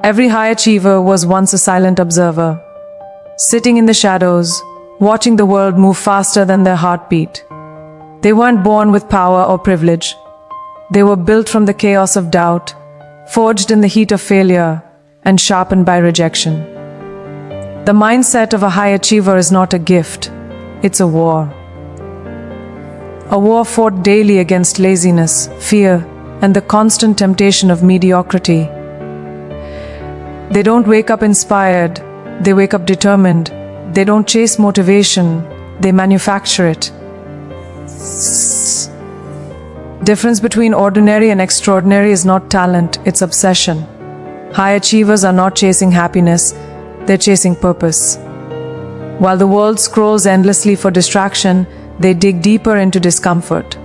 Every high achiever was once a silent observer, sitting in the shadows, watching the world move faster than their heartbeat. They weren't born with power or privilege. They were built from the chaos of doubt, forged in the heat of failure, and sharpened by rejection. The mindset of a high achiever is not a gift, it's a war. A war fought daily against laziness, fear, and the constant temptation of mediocrity. They don't wake up inspired, they wake up determined. They don't chase motivation, they manufacture it. Difference between ordinary and extraordinary is not talent, it's obsession. High achievers are not chasing happiness, they're chasing purpose. While the world scrolls endlessly for distraction, they dig deeper into discomfort.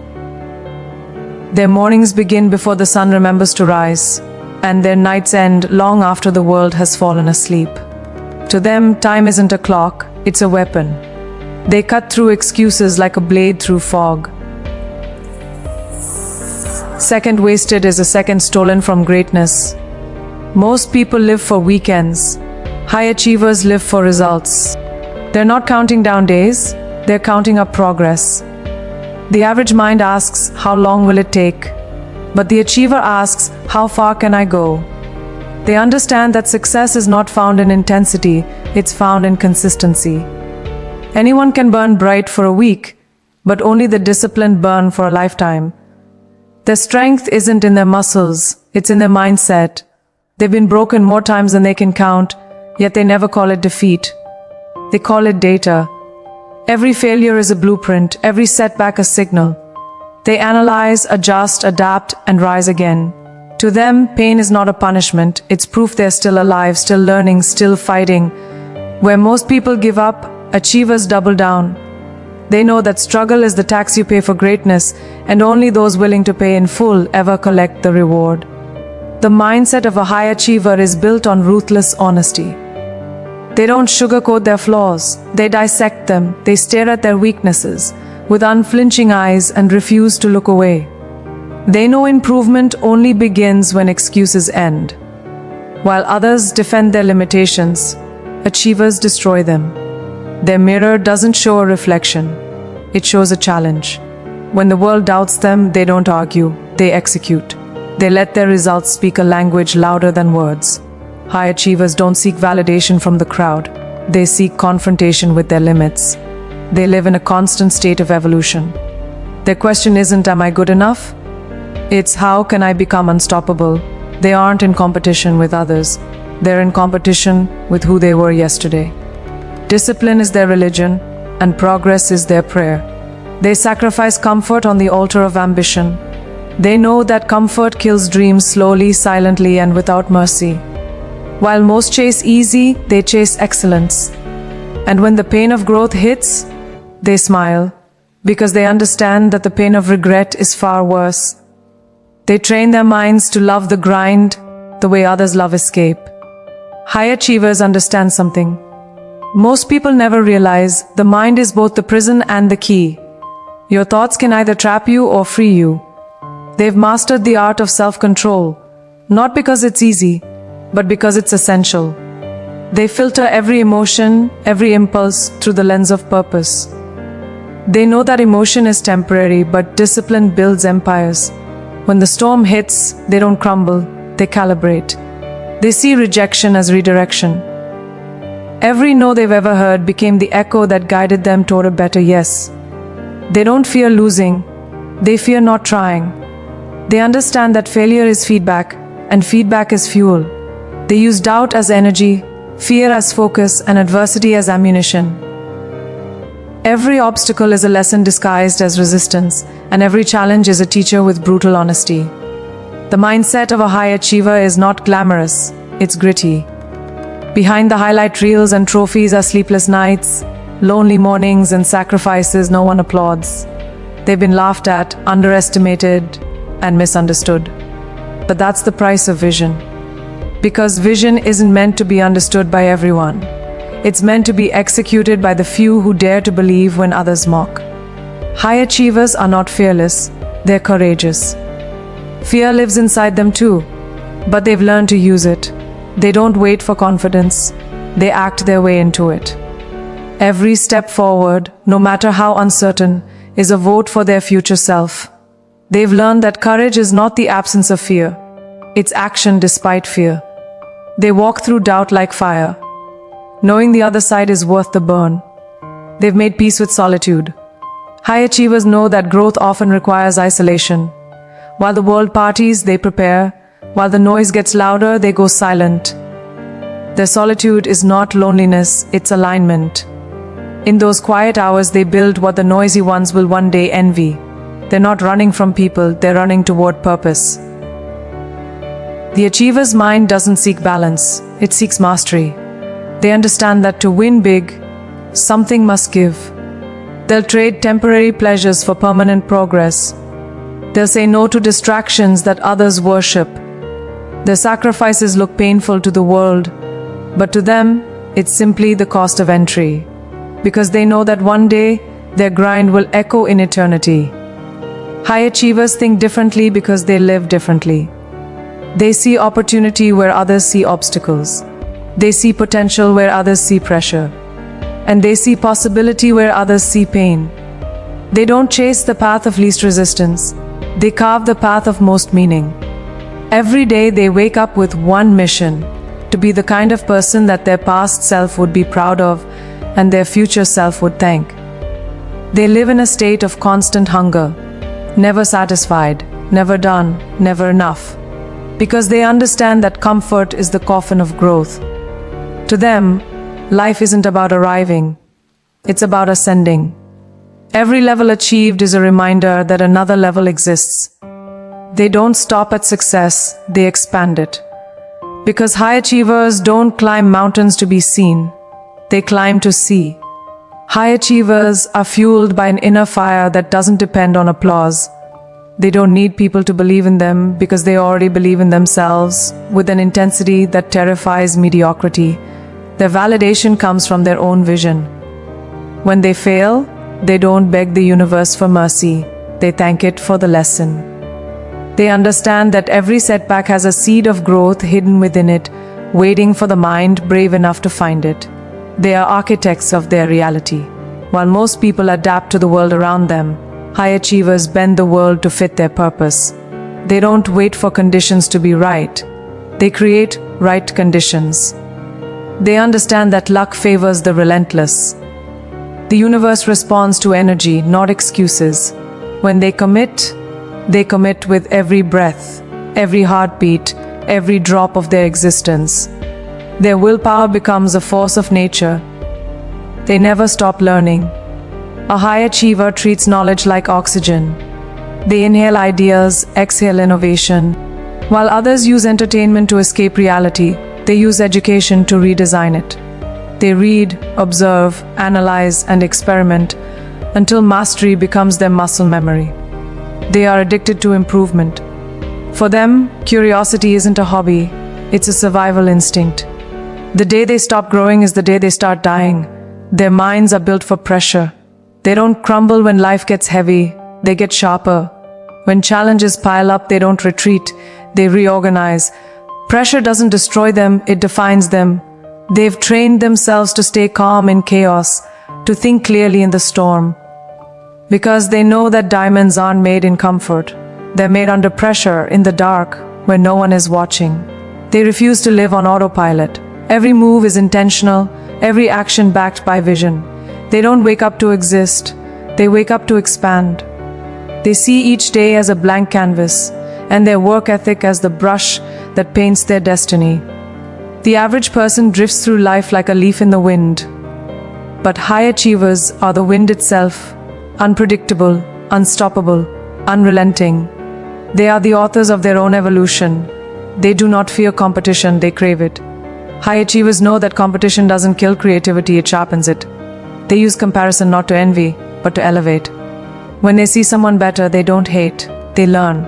Their mornings begin before the sun remembers to rise, and their nights end long after the world has fallen asleep. To them, time isn't a clock, it's a weapon. They cut through excuses like a blade through fog. Second wasted is a second stolen from greatness. Most people live for weekends. High achievers live for results. They're not counting down days, they're counting up progress. The average mind asks, how long will it take? But the achiever asks, how far can I go? They understand that success is not found in intensity, it's found in consistency. Anyone can burn bright for a week, but only the disciplined burn for a lifetime. Their strength isn't in their muscles, it's in their mindset. They've been broken more times than they can count, yet they never call it defeat. They call it data. Every failure is a blueprint, every setback a signal. They analyze, adjust, adapt, and rise again. To them, pain is not a punishment, it's proof they're still alive, still learning, still fighting. Where most people give up, achievers double down. They know that struggle is the tax you pay for greatness, and only those willing to pay in full ever collect the reward. The mindset of a high achiever is built on ruthless honesty. They don't sugarcoat their flaws, they dissect them, they stare at their weaknesses with unflinching eyes and refuse to look away. They know improvement only begins when excuses end. While others defend their limitations, achievers destroy them. Their mirror doesn't show a reflection, it shows a challenge. When the world doubts them, they don't argue, they execute. They let their results speak a language louder than words. High achievers don't seek validation from the crowd, they seek confrontation with their limits. They live in a constant state of evolution. Their question isn't, am I good enough? It's, how can I become unstoppable? They aren't in competition with others, they're in competition with who they were yesterday. Discipline is their religion, and progress is their prayer. They sacrifice comfort on the altar of ambition. They know that comfort kills dreams slowly, silently, and without mercy. While most chase easy, they chase excellence. And when the pain of growth hits, they smile, because they understand that the pain of regret is far worse. They train their minds to love the grind the way others love escape. High achievers understand something. Most people never realize the mind is both the prison and the key. Your thoughts can either trap you or free you. They've mastered the art of self-control, not because it's easy, but because it's essential. They filter every emotion, every impulse through the lens of purpose. They know that emotion is temporary, but discipline builds empires. When the storm hits, they don't crumble, they calibrate. They see rejection as redirection. Every no they've ever heard became the echo that guided them toward a better yes. They don't fear losing, they fear not trying. They understand that failure is feedback, and feedback is fuel. They use doubt as energy, fear as focus, and adversity as ammunition. Every obstacle is a lesson disguised as resistance, and every challenge is a teacher with brutal honesty. The mindset of a high achiever is not glamorous, it's gritty. Behind the highlight reels and trophies are sleepless nights, lonely mornings, and sacrifices no one applauds. They've been laughed at, underestimated, and misunderstood. But that's the price of vision. Because vision isn't meant to be understood by everyone. It's meant to be executed by the few who dare to believe when others mock. High achievers are not fearless, they're courageous. Fear lives inside them too, but they've learned to use it. They don't wait for confidence, they act their way into it. Every step forward, no matter how uncertain, is a vote for their future self. They've learned that courage is not the absence of fear, it's action despite fear. They walk through doubt like fire, knowing the other side is worth the burn. They've made peace with solitude. High achievers know that growth often requires isolation. While the world parties, they prepare. While the noise gets louder, they go silent. Their solitude is not loneliness, it's alignment. In those quiet hours, they build what the noisy ones will one day envy. They're not running from people, they're running toward purpose. The achiever's mind doesn't seek balance, it seeks mastery. They understand that to win big, something must give. They'll trade temporary pleasures for permanent progress. They'll say no to distractions that others worship. Their sacrifices look painful to the world, but to them, it's simply the cost of entry. Because they know that one day, their grind will echo in eternity. High achievers think differently because they live differently. They see opportunity where others see obstacles. They see potential where others see pressure. And they see possibility where others see pain. They don't chase the path of least resistance. They carve the path of most meaning. Every day they wake up with one mission: to be the kind of person that their past self would be proud of and their future self would thank. They live in a state of constant hunger, never satisfied, never done, never enough, because they understand that comfort is the coffin of growth. To them, life isn't about arriving, it's about ascending. Every level achieved is a reminder that another level exists. They don't stop at success, they expand it. Because high achievers don't climb mountains to be seen, they climb to see. High achievers are fueled by an inner fire that doesn't depend on applause. They don't need people to believe in them because they already believe in themselves with an intensity that terrifies mediocrity. Their validation comes from their own vision. When they fail, they don't beg the universe for mercy, they thank it for the lesson. They understand that every setback has a seed of growth hidden within it, waiting for the mind brave enough to find it. They are architects of their reality. While most people adapt to the world around them, high achievers bend the world to fit their purpose. They don't wait for conditions to be right. They create right conditions. They understand that luck favors the relentless. The universe responds to energy, not excuses. When they commit with every breath, every heartbeat, every drop of their existence. Their willpower becomes a force of nature. They never stop learning. A high achiever treats knowledge like oxygen. They inhale ideas, exhale innovation. While others use entertainment to escape reality, they use education to redesign it. They read, observe, analyze, and experiment until mastery becomes their muscle memory. They are addicted to improvement. For them, curiosity isn't a hobby, it's a survival instinct. The day they stop growing is the day they start dying. Their minds are built for pressure. They don't crumble when life gets heavy, they get sharper. When challenges pile up, they don't retreat, they reorganize. Pressure doesn't destroy them, it defines them. They've trained themselves to stay calm in chaos, to think clearly in the storm. Because they know that diamonds aren't made in comfort. They're made under pressure, in the dark, where no one is watching. They refuse to live on autopilot. Every move is intentional, every action backed by vision. They don't wake up to exist, they wake up to expand. They see each day as a blank canvas, and their work ethic as the brush that paints their destiny. The average person drifts through life like a leaf in the wind. But high achievers are the wind itself, unpredictable, unstoppable, unrelenting. They are the authors of their own evolution. They do not fear competition, they crave it. High achievers know that competition doesn't kill creativity, it sharpens it. They use comparison not to envy, but to elevate. When they see someone better, they don't hate, they learn.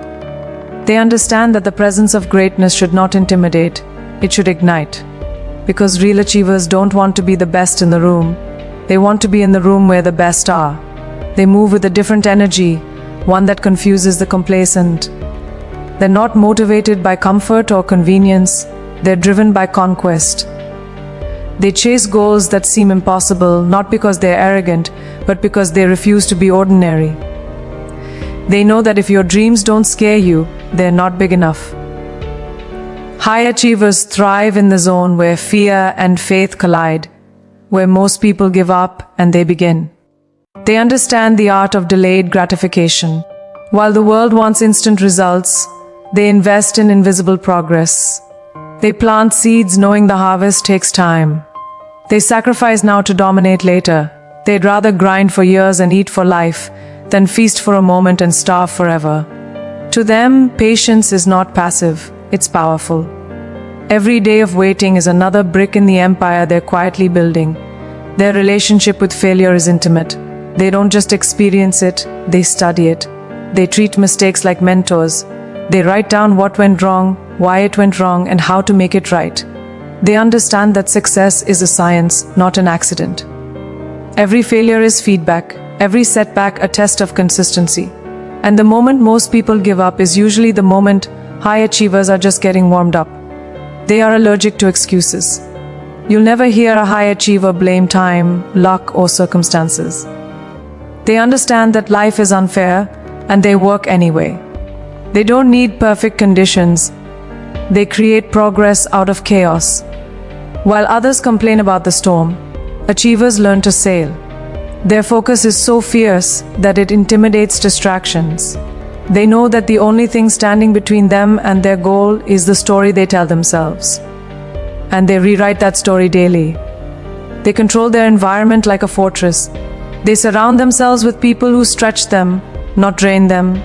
They understand that the presence of greatness should not intimidate, it should ignite. Because real achievers don't want to be the best in the room, they want to be in the room where the best are. They move with a different energy, one that confuses the complacent. They're not motivated by comfort or convenience, They're driven by conquest. They chase goals that seem impossible, not because they're arrogant, but because they refuse to be ordinary. They know that if your dreams don't scare you, they're not big enough. High achievers thrive in the zone where fear and faith collide, where most people give up and they begin. They understand the art of delayed gratification. While the world wants instant results, they invest in invisible progress. They plant seeds knowing the harvest takes time. They sacrifice now to dominate later. They'd rather grind for years and eat for life than feast for a moment and starve forever. To them, patience is not passive, it's powerful. Every day of waiting is another brick in the empire they're quietly building. Their relationship with failure is intimate. They don't just experience it, they study it. They treat mistakes like mentors. They write down what went wrong, why it went wrong, and how to make it right. They understand that success is a science, not an accident. Every failure is feedback, every setback a test of consistency. And the moment most people give up is usually the moment high achievers are just getting warmed up. They are allergic to excuses. You'll never hear a high achiever blame time, luck, or circumstances. They understand that life is unfair, and they work anyway. They don't need perfect conditions. They create progress out of chaos. While others complain about the storm, achievers learn to sail. Their focus is so fierce that it intimidates distractions. They know that the only thing standing between them and their goal is the story they tell themselves. And they rewrite that story daily. They control their environment like a fortress. They surround themselves with people who stretch them, not drain them.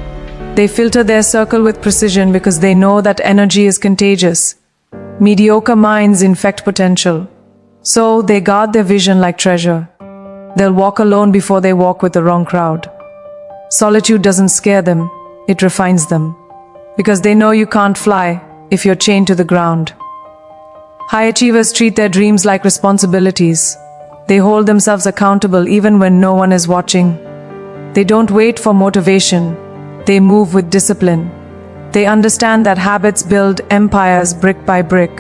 They filter their circle with precision because they know that energy is contagious. Mediocre minds infect potential. So they guard their vision like treasure. They'll walk alone before they walk with the wrong crowd. Solitude doesn't scare them, it refines them. Because they know you can't fly if you're chained to the ground. High achievers treat their dreams like responsibilities. They hold themselves accountable even when no one is watching. They don't wait for motivation. They move with discipline. They understand that habits build empires brick by brick,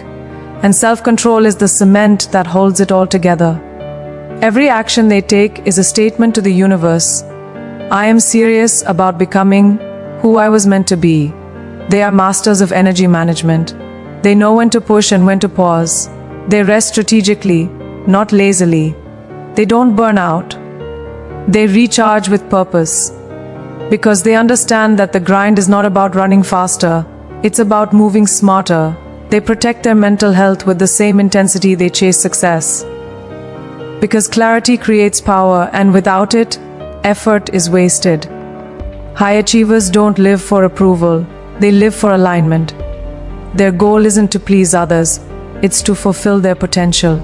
and self-control is the cement that holds it all together. Every action they take is a statement to the universe. I am serious about becoming who I was meant to be. They are masters of energy management. They know when to push and when to pause. They rest strategically, not lazily. They don't burn out. They recharge with purpose. Because they understand that the grind is not about running faster, it's about moving smarter. They protect their mental health with the same intensity they chase success. Because clarity creates power, and without it, effort is wasted. High achievers don't live for approval, they live for alignment. Their goal isn't to please others, it's to fulfill their potential.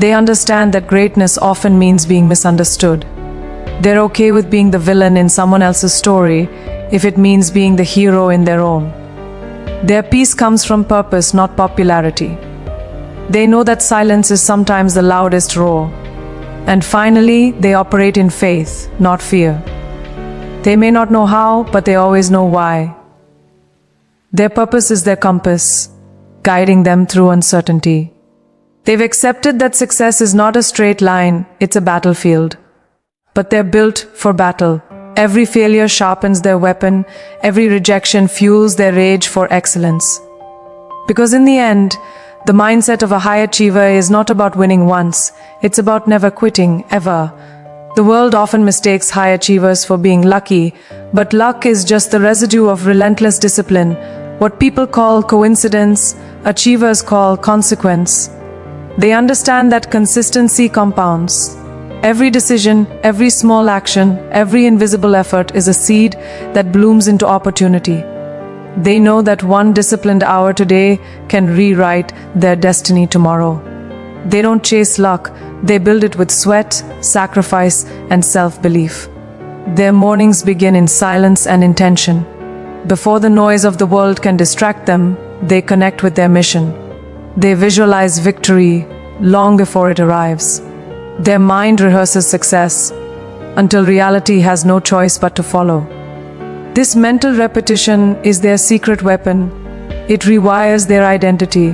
They understand that greatness often means being misunderstood. They're okay with being the villain in someone else's story if it means being the hero in their own. Their peace comes from purpose, not popularity. They know that silence is sometimes the loudest roar. And finally, they operate in faith, not fear. They may not know how, but they always know why. Their purpose is their compass, guiding them through uncertainty. They've accepted that success is not a straight line, it's a battlefield. But they're built for battle. Every failure sharpens their weapon, every rejection fuels their rage for excellence. Because in the end, the mindset of a high achiever is not about winning once, it's about never quitting, ever. The world often mistakes high achievers for being lucky, but luck is just the residue of relentless discipline. What people call coincidence, achievers call consequence. They understand that consistency compounds. Every decision, every small action, every invisible effort is a seed that blooms into opportunity. They know that one disciplined hour today can rewrite their destiny tomorrow. They don't chase luck, they build it with sweat, sacrifice, and self-belief. Their mornings begin in silence and intention. Before the noise of the world can distract them, they connect with their mission. They visualize victory long before it arrives. Their mind rehearses success until reality has no choice but to follow. This mental repetition is their secret weapon. It rewires their identity,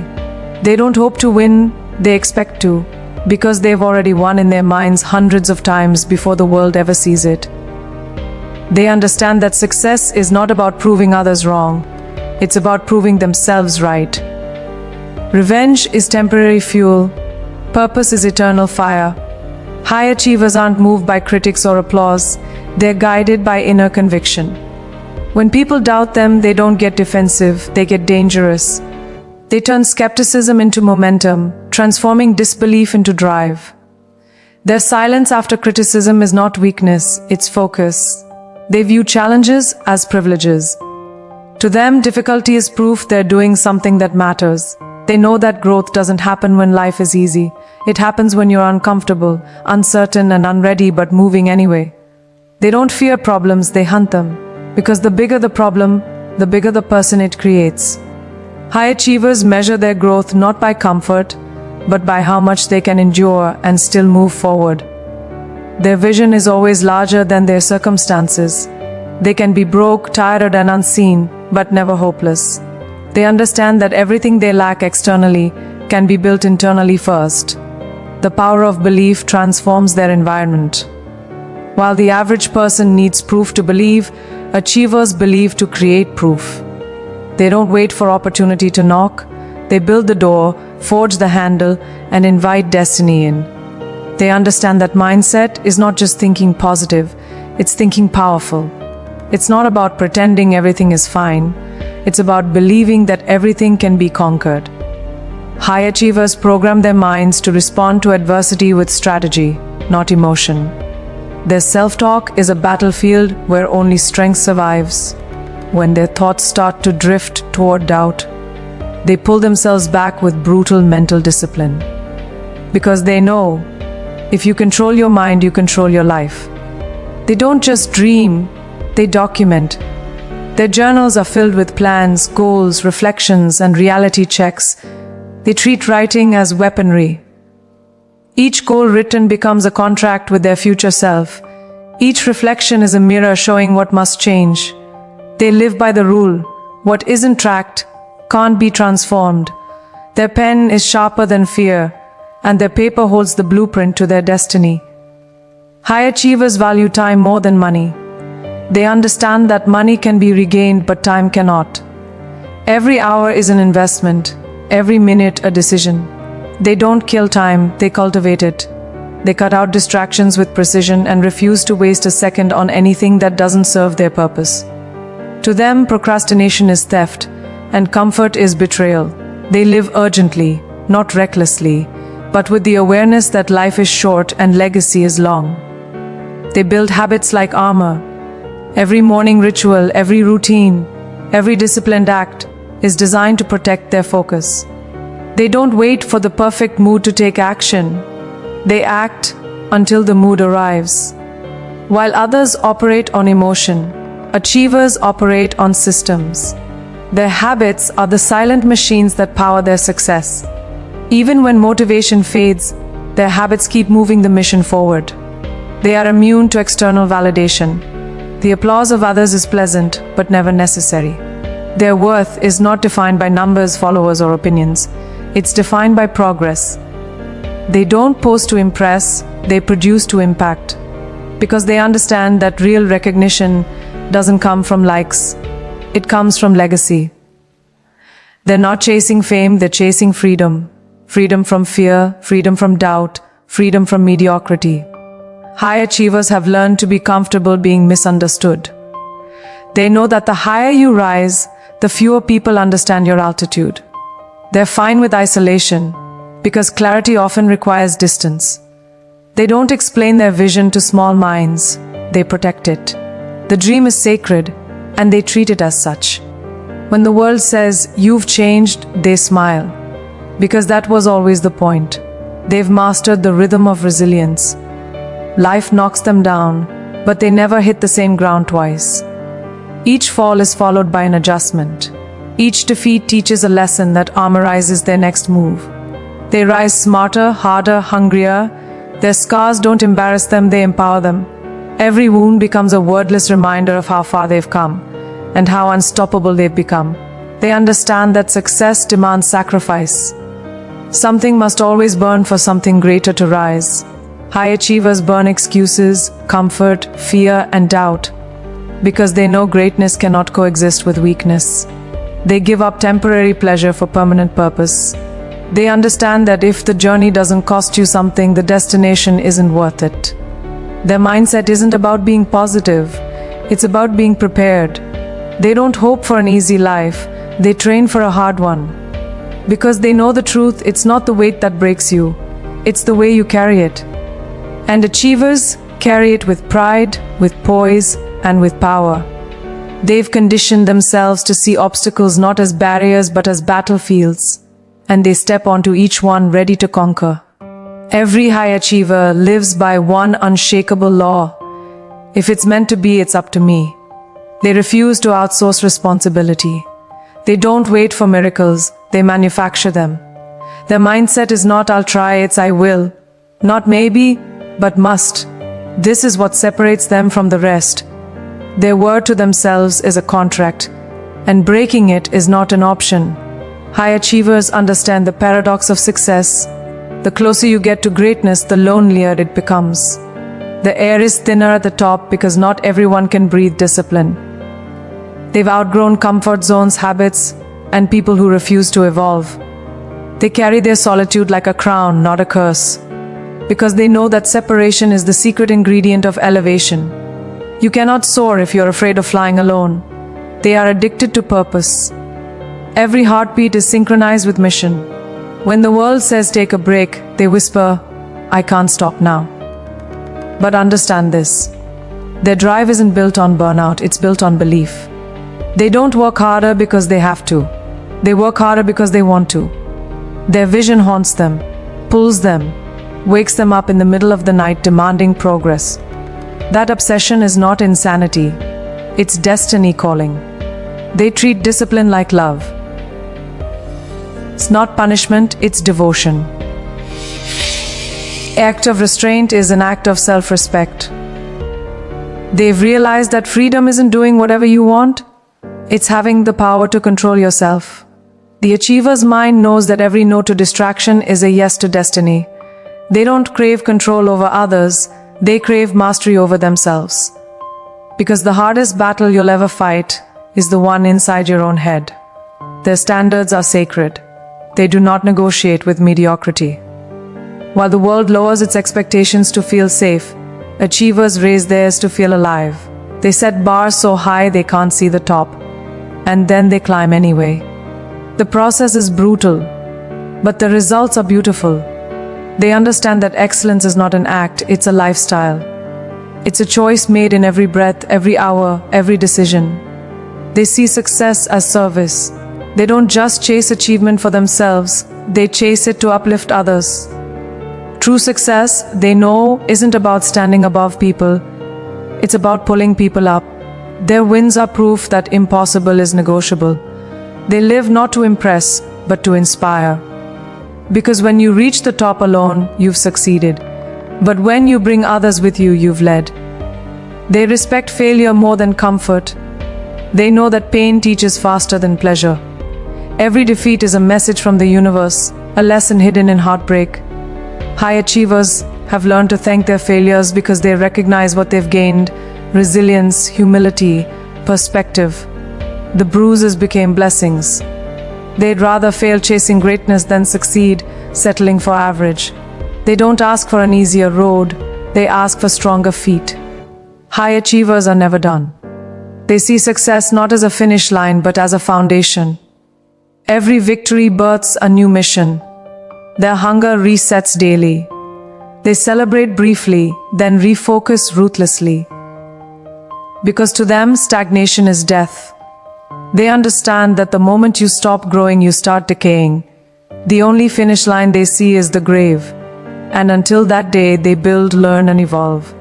They don't hope to win, they expect to, because they've already won in their minds hundreds of times before the world ever sees it. They understand that success is not about proving others wrong, it's about proving themselves right. Revenge is temporary fuel, purpose is eternal fire. High achievers aren't moved by critics or applause, they're guided by inner conviction. When people doubt them, they don't get defensive, they get dangerous. They turn skepticism into momentum, transforming disbelief into drive. Their silence after criticism is not weakness, it's focus. They view challenges as privileges. To them, difficulty is proof they're doing something that matters. They know that growth doesn't happen when life is easy. It happens when you're uncomfortable, uncertain and unready, but moving anyway. They don't fear problems, they hunt them. Because the bigger the problem, the bigger the person it creates. High achievers measure their growth not by comfort, but by how much they can endure and still move forward. Their vision is always larger than their circumstances. They can be broke, tired and unseen, but never hopeless. They understand that everything they lack externally can be built internally first. The power of belief transforms their environment. While the average person needs proof to believe, achievers believe to create proof. They don't wait for opportunity to knock. They build the door, forge the handle, and invite destiny in. They understand that mindset is not just thinking positive, it's thinking powerful. It's not about pretending everything is fine. It's about believing that everything can be conquered. High achievers program their minds to respond to adversity with strategy, not emotion. Their self-talk is a battlefield where only strength survives. When their thoughts start to drift toward doubt, they pull themselves back with brutal mental discipline. Because they know, if you control your mind, you control your life. They don't just dream, they document. Their journals are filled with plans, goals, reflections, and reality checks. They treat writing as weaponry. Each goal written becomes a contract with their future self. Each reflection is a mirror showing what must change. They live by the rule, what isn't tracked can't be transformed. Their pen is sharper than fear, and their paper holds the blueprint to their destiny. High achievers value time more than money. They understand that money can be regained, but time cannot. Every hour is an investment, every minute a decision. They don't kill time, they cultivate it. They cut out distractions with precision and refuse to waste a second on anything that doesn't serve their purpose. To them, procrastination is theft, and comfort is betrayal. They live urgently, not recklessly, but with the awareness that life is short and legacy is long. They build habits like armor. Every morning ritual, every routine, every disciplined act is designed to protect their focus. They don't wait for the perfect mood to take action. They act until the mood arrives. While others operate on emotion, achievers operate on systems. Their habits are the silent machines that power their success. Even when motivation fades, their habits keep moving the mission forward. They are immune to external validation. The applause of others is pleasant, but never necessary. Their worth is not defined by numbers, followers, or opinions. It's defined by progress. They don't post to impress, they produce to impact. Because they understand that real recognition doesn't come from likes, it comes from legacy. They're not chasing fame, they're chasing freedom. Freedom from fear, freedom from doubt, freedom from mediocrity. High achievers have learned to be comfortable being misunderstood. They know that the higher you rise, the fewer people understand your altitude. They're fine with isolation, because clarity often requires distance. They don't explain their vision to small minds, they protect it. The dream is sacred, and they treat it as such. When the world says, "You've changed," they smile. Because that was always the point. They've mastered the rhythm of resilience. Life knocks them down, but they never hit the same ground twice. Each fall is followed by an adjustment. Each defeat teaches a lesson that armorizes their next move. They rise smarter, harder, hungrier. Their scars don't embarrass them, they empower them. Every wound becomes a wordless reminder of how far they've come and how unstoppable they've become. They understand that success demands sacrifice, Something must always burn for something greater to rise. High achievers burn excuses, comfort, fear, and doubt, because they know greatness cannot coexist with weakness. They give up temporary pleasure for permanent purpose. They understand that if the journey doesn't cost you something, the destination isn't worth it. Their mindset isn't about being positive, it's about being prepared. They don't hope for an easy life, they train for a hard one. Because they know the truth, it's not the weight that breaks you, it's the way you carry it. And achievers carry it with pride, with poise, and with power. They've conditioned themselves to see obstacles not as barriers but as battlefields, and they step onto each one ready to conquer. Every high achiever lives by one unshakable law: if it's meant to be, it's up to me. They refuse to outsource responsibility. They don't wait for miracles, they manufacture them. Their mindset is not "I'll try," it's "I will." Not maybe, but must. This is what separates them from the rest. Their word to themselves is a contract, and breaking it is not an option. High achievers understand the paradox of success. The closer you get to greatness, the lonelier it becomes. The air is thinner at the top because not everyone can breathe discipline. They've outgrown comfort zones, habits, and people who refuse to evolve. They carry their solitude like a crown, not a curse, because they know that separation is the secret ingredient of elevation. You cannot soar if you're afraid of flying alone. They are addicted to purpose. Every heartbeat is synchronized with mission. When the world says take a break, they whisper, "I can't stop now." But understand this: their drive isn't built on burnout, it's built on belief. They don't work harder because they have to. They work harder because they want to. Their vision haunts them, pulls them, wakes them up in the middle of the night demanding progress. That obsession is not insanity, it's destiny calling. They treat discipline like love. It's not punishment, it's devotion. Act of restraint is an act of self-respect. They've realized that freedom isn't doing whatever you want, it's having the power to control yourself. The achiever's mind knows that every no to distraction is a yes to destiny. They don't crave control over others, they crave mastery over themselves. Because the hardest battle you'll ever fight is the one inside your own head. Their standards are sacred. They do not negotiate with mediocrity. While the world lowers its expectations to feel safe, achievers raise theirs to feel alive. They set bars so high they can't see the top, and then they climb anyway. The process is brutal, but the results are beautiful. They understand that excellence is not an act, it's a lifestyle. It's a choice made in every breath, every hour, every decision. They see success as service. They don't just chase achievement for themselves, they chase it to uplift others. True success, they know, isn't about standing above people, it's about pulling people up. Their wins are proof that impossible is negotiable. They live not to impress, but to inspire. Because when you reach the top alone, you've succeeded. But when you bring others with you, you've led. They respect failure more than comfort. They know that pain teaches faster than pleasure. Every defeat is a message from the universe, a lesson hidden in heartbreak. High achievers have learned to thank their failures because they recognize what they've gained: resilience, humility, perspective. The bruises became blessings. They'd rather fail chasing greatness than succeed settling for average. They don't ask for an easier road, they ask for stronger feet. High achievers are never done. They see success not as a finish line but as a foundation. Every victory births a new mission. Their hunger resets daily. They celebrate briefly, then refocus ruthlessly. Because to them, stagnation is death. They understand that the moment you stop growing, you start decaying. The only finish line they see is the grave. And until that day, they build, learn, and evolve.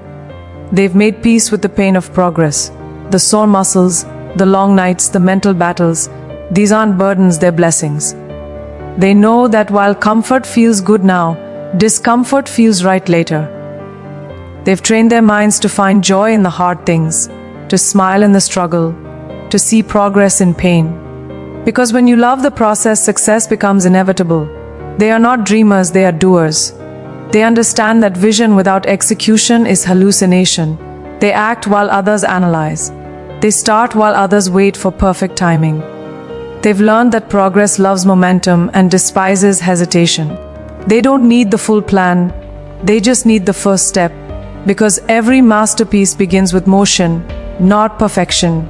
They've made peace with the pain of progress. The sore muscles, the long nights, the mental battles, these aren't burdens, they're blessings. They know that while comfort feels good now, discomfort feels right later. They've trained their minds to find joy in the hard things, to smile in the struggle, to see progress in pain. Because when you love the process, success becomes inevitable. They are not dreamers, they are doers. They understand that vision without execution is hallucination. They act while others analyze. They start while others wait for perfect timing. They've learned that progress loves momentum and despises hesitation. They don't need the full plan, they just need the first step. Because every masterpiece begins with motion, not perfection.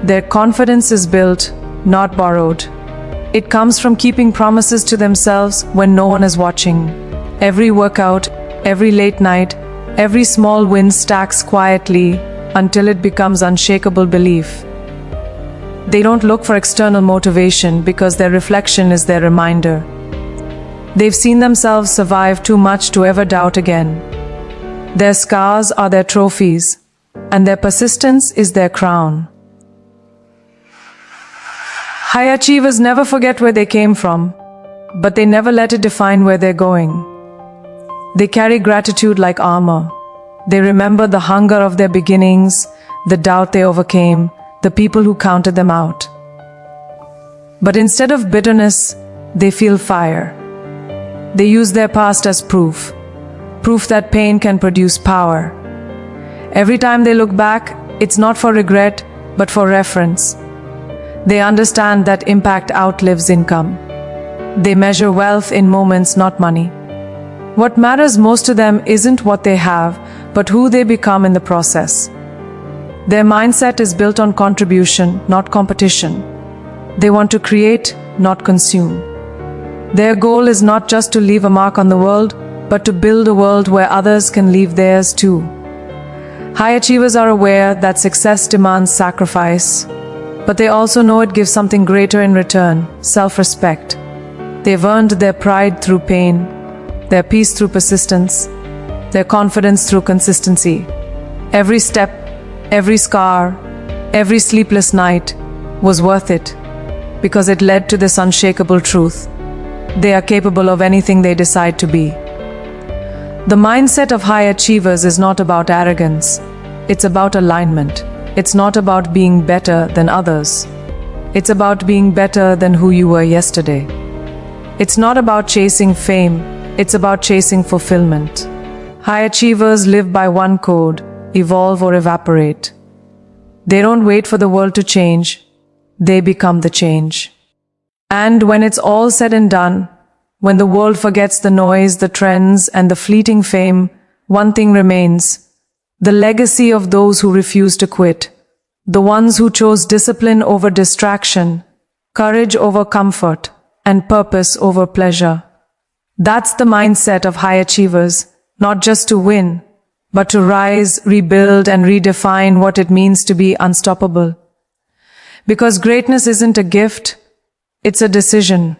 Their confidence is built, not borrowed. It comes from keeping promises to themselves when no one is watching. Every workout, every late night, every small win stacks quietly until it becomes unshakable belief. They don't look for external motivation because their reflection is their reminder. They've seen themselves survive too much to ever doubt again. Their scars are their trophies, and their persistence is their crown. High achievers never forget where they came from, but they never let it define where they're going. They carry gratitude like armor. They remember the hunger of their beginnings, the doubt they overcame, the people who counted them out. But instead of bitterness, they feel fire. They use their past as proof that pain can produce power. Every time they look back, it's not for regret, but for reference. They understand that impact outlives income. They measure wealth in moments, not money. What matters most to them isn't what they have, but who they become in the process. Their mindset is built on contribution, not competition. They want to create, not consume. Their goal is not just to leave a mark on the world, but to build a world where others can leave theirs too. High achievers are aware that success demands sacrifice, but they also know it gives something greater in return: self-respect. They've earned their pride through pain, their peace through persistence, their confidence through consistency. Every step, every scar, every sleepless night was worth it, because it led to this unshakable truth: they are capable of anything they decide to be. The mindset of high achievers is not about arrogance. It's about alignment. It's not about being better than others. It's about being better than who you were yesterday. It's not about chasing fame. It's about chasing fulfillment. High achievers live by one code: evolve or evaporate. They don't wait for the world to change. They become the change. And when it's all said and done, when the world forgets the noise, the trends, and the fleeting fame, one thing remains: the legacy of those who refuse to quit, the ones who chose discipline over distraction, courage over comfort, and purpose over pleasure. That's the mindset of high achievers, not just to win, but to rise, rebuild, and redefine what it means to be unstoppable. Because greatness isn't a gift, it's a decision.